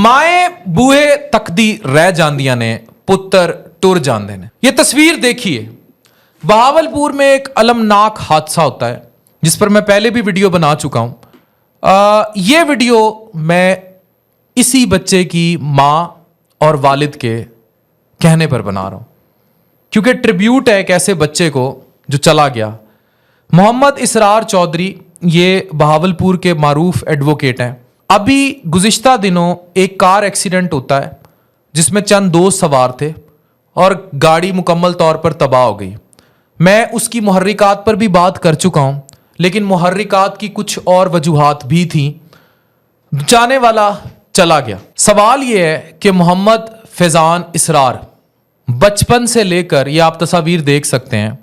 माए बूहे तकदी रह जांदियां ने, पुत्र टुर जांदे ने। ये तस्वीर देखिए, बहावलपुर में एक अलमनाक हादसा होता है जिस पर मैं पहले भी वीडियो बना चुका हूं। ये वीडियो मैं इसी बच्चे की माँ और वालिद के कहने पर बना रहा हूं, क्योंकि ट्रिब्यूट है एक ऐसे बच्चे को जो चला गया। मोहम्मद इसरार चौधरी ये बहावलपुर के मारूफ एडवोकेट हैं। अभी गुज़िश्ता दिनों एक कार एक्सीडेंट होता है जिसमें चंद दोस्त सवार थे और गाड़ी मुकम्मल तौर पर तबाह हो गई। मैं उसकी मुहर्रिकात पर भी बात कर चुका हूं, लेकिन मुहर्रिकात की कुछ और वजूहात भी थी। जाने वाला चला गया। सवाल यह है कि मोहम्मद फैज़ान इसरार बचपन से लेकर, ये आप तस्वीर देख सकते हैं,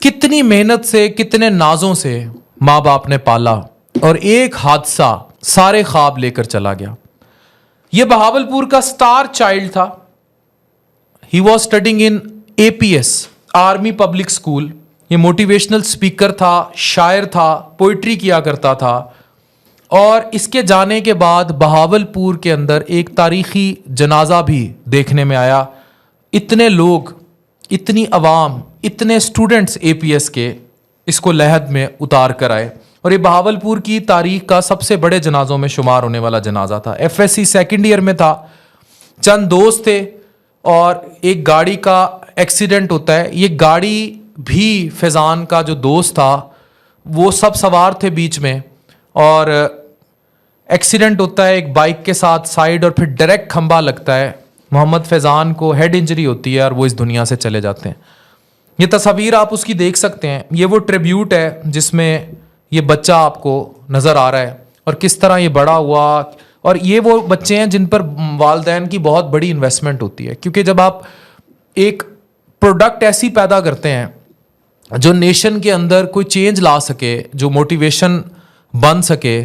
कितनी मेहनत से, कितने नाजों से माँ बाप ने पाला और एक हादसा सारे ख्वाब लेकर चला गया। यह बहावलपुर का स्टार चाइल्ड था। He was studying in APS army public school. ये मोटिवेशनल स्पीकर था, शायर था, पोइट्री किया करता था। और इसके जाने के बाद बहावलपुर के अंदर एक तारीखी जनाजा भी देखने में आया। इतने लोग, इतनी अवाम, इतने स्टूडेंट्स APS के इसको लहद में उतार कर आए और ये बहावलपुर की तारीख का सबसे बड़े जनाजों में शुमार होने वाला जनाजा था। FSC सेकेंड ईयर में था। चंद दोस्त थे और एक गाड़ी का एक्सीडेंट होता है। ये गाड़ी भी फैज़ान का जो दोस्त था वो सब सवार थे बीच में, और एक्सीडेंट होता है एक बाइक के साथ साइड, और फिर डायरेक्ट खंबा लगता है। मोहम्मद फैज़ान को हेड इंजरी होती है और वो इस दुनिया से चले जाते हैं। ये तस्वीर आप उसकी देख सकते हैं। ये वो ट्रिब्यूट है जिसमें ये बच्चा आपको नज़र आ रहा है और किस तरह ये बड़ा हुआ। और ये वो बच्चे हैं जिन पर वालिदैन की बहुत बड़ी इन्वेस्टमेंट होती है, क्योंकि जब आप एक प्रोडक्ट ऐसी पैदा करते हैं जो नेशन के अंदर कोई चेंज ला सके, जो मोटिवेशन बन सके,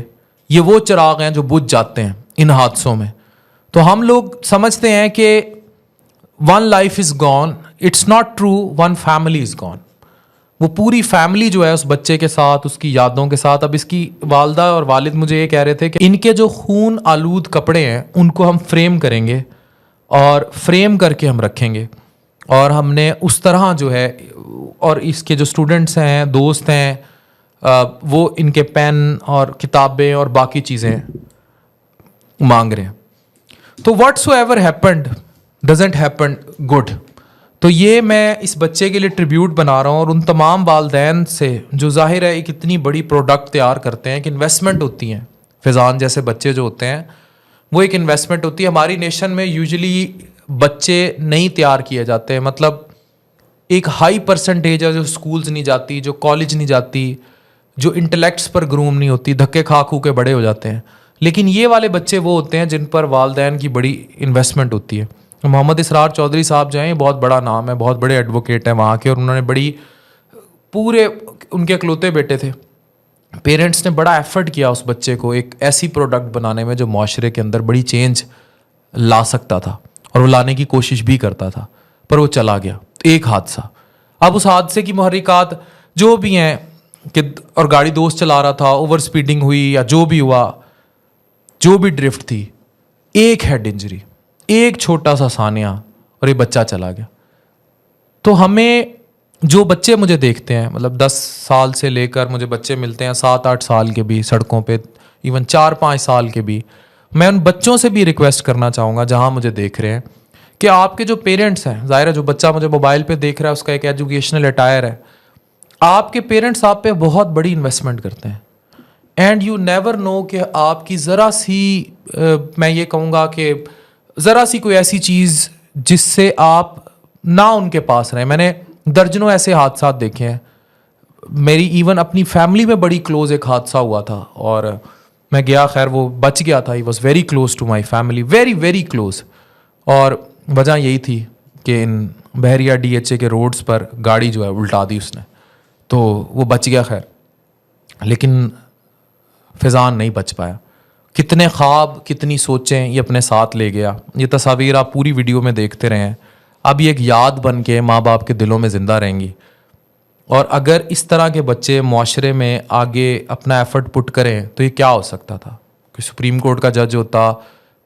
ये वो चिराग हैं जो बुझ जाते हैं इन हादसों में। तो हम लोग समझते हैं कि one life is gone, it's not true, one family is gone. वो पूरी फैमिली जो है उस बच्चे के साथ, उसकी यादों के साथ। अब इसकी वालदा और वालिद मुझे ये कह रहे थे कि इनके जो खून आलूद कपड़े हैं उनको हम फ्रेम करेंगे और फ्रेम करके हम रखेंगे। और हमने उस तरह जो है, और इसके जो स्टूडेंट्स हैं, दोस्त हैं, वो इनके पेन और किताबें और बाकी चीज़ें मांग रहे हैं। तो whatsoever happened doesn't happen good. तो ये मैं इस बच्चे के लिए ट्रिब्यूट बना रहा हूँ और उन तमाम वालिदैन से जो जाहिर है एक इतनी बड़ी प्रोडक्ट तैयार करते हैं कि इन्वेस्टमेंट होती हैं। फैज़ान जैसे बच्चे जो होते हैं वो एक इन्वेस्टमेंट होती है। हमारी नेशन में यूजुअली बच्चे नहीं तैयार किए जाते हैं, मतलब एक हाई परसेंटेज है जो स्कूल्स नहीं जाती, जो कॉलेज नहीं जाती, जो इंटेलेक्ट्स पर ग्रूम नहीं होती, धक्के खा खू के बड़े हो जाते हैं। लेकिन ये वाले बच्चे वो होते हैं जिन पर वालिदैन की बड़ी इन्वेस्टमेंट होती है। मोहम्मद इसरार चौधरी साहब जो हैं, ये बहुत बड़ा नाम है, बहुत बड़े एडवोकेट हैं वहाँ के, और उन्होंने बड़ी, पूरे उनके इकलौते बेटे थे, पेरेंट्स ने बड़ा एफर्ट किया उस बच्चे को एक ऐसी प्रोडक्ट बनाने में जो माशरे के अंदर बड़ी चेंज ला सकता था, और वो लाने की कोशिश भी करता था, पर वो चला गया। एक हादसा। अब उस हादसे की मुहर्रिकात जो भी हैं कि, और गाड़ी दोस्त चला रहा था, ओवर स्पीडिंग हुई या जो भी हुआ, जो भी ड्रिफ्ट थी, एक हेड इंजरी, एक छोटा सा सानिया, और ये बच्चा चला गया। तो हमें जो बच्चे मुझे देखते हैं, मतलब 10 साल से लेकर मुझे बच्चे मिलते हैं 7-8 साल के भी सड़कों पे, इवन 4-5 साल के भी, मैं उन बच्चों से भी रिक्वेस्ट करना चाहूँगा जहाँ मुझे देख रहे हैं कि आपके जो पेरेंट्स हैं, ज़ाहिर है जो बच्चा मुझे मोबाइल पे देख रहा है उसका एक एजुकेशनल अटायर है, आपके पेरेंट्स आप पे बहुत बड़ी इन्वेस्टमेंट करते हैं। एंड यू नेवर नो कि आपकी ज़रा सी, मैं ये कहूँगा कि ज़रा सी कोई ऐसी चीज़ जिससे आप ना उनके पास रहें। मैंने दर्जनों ऐसे हादसा देखे हैं। मेरी इवन अपनी फैमिली में बड़ी क्लोज एक हादसा हुआ था और मैं गया, खैर वो बच गया था। He was very close to my family, very very close. और वजह यही थी कि इन बहरिया DHA के रोड्स पर गाड़ी जो है उल्टा दी उसने, तो वो बच गया खैर, लेकिन फैज़ान नहीं बच पाया। कितने ख्वाब, कितनी सोचें ये अपने साथ ले गया। ये तस्वीर आप पूरी वीडियो में देखते रहे हैं। अब ये एक याद बन के माँ बाप के दिलों में ज़िंदा रहेंगी। और अगर इस तरह के बच्चे माशरे में आगे अपना एफर्ट पुट करें तो ये क्या हो सकता था कि सुप्रीम कोर्ट का जज होता,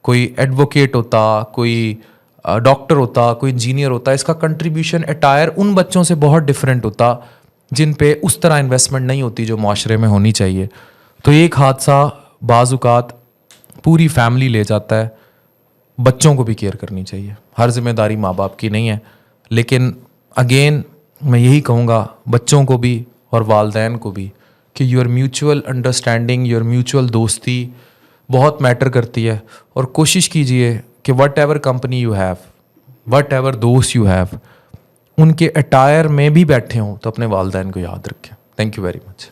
कोई एडवोकेट होता, कोई डॉक्टर होता, कोई इंजीनियर होता, इसका कंट्रीब्यूशन अटायर उन बच्चों से बहुत डिफरेंट होता जिन पे उस तरह इन्वेस्टमेंट नहीं होती जो माशरे में होनी चाहिए। तो एक हादसा बाज़-औक़ात पूरी फैमिली ले जाता है। बच्चों को भी केयर करनी चाहिए, हर जिम्मेदारी माँ बाप की नहीं है। लेकिन अगेन मैं यही कहूँगा बच्चों को भी और वालदैन को भी कि your mutual understanding, your mutual दोस्ती बहुत मैटर करती है। और कोशिश कीजिए कि what ever company you have, what ever दोस्त यू हैव, उनके अटायर में भी बैठे हों तो अपने वालदैन को याद रखें। Thank you very much.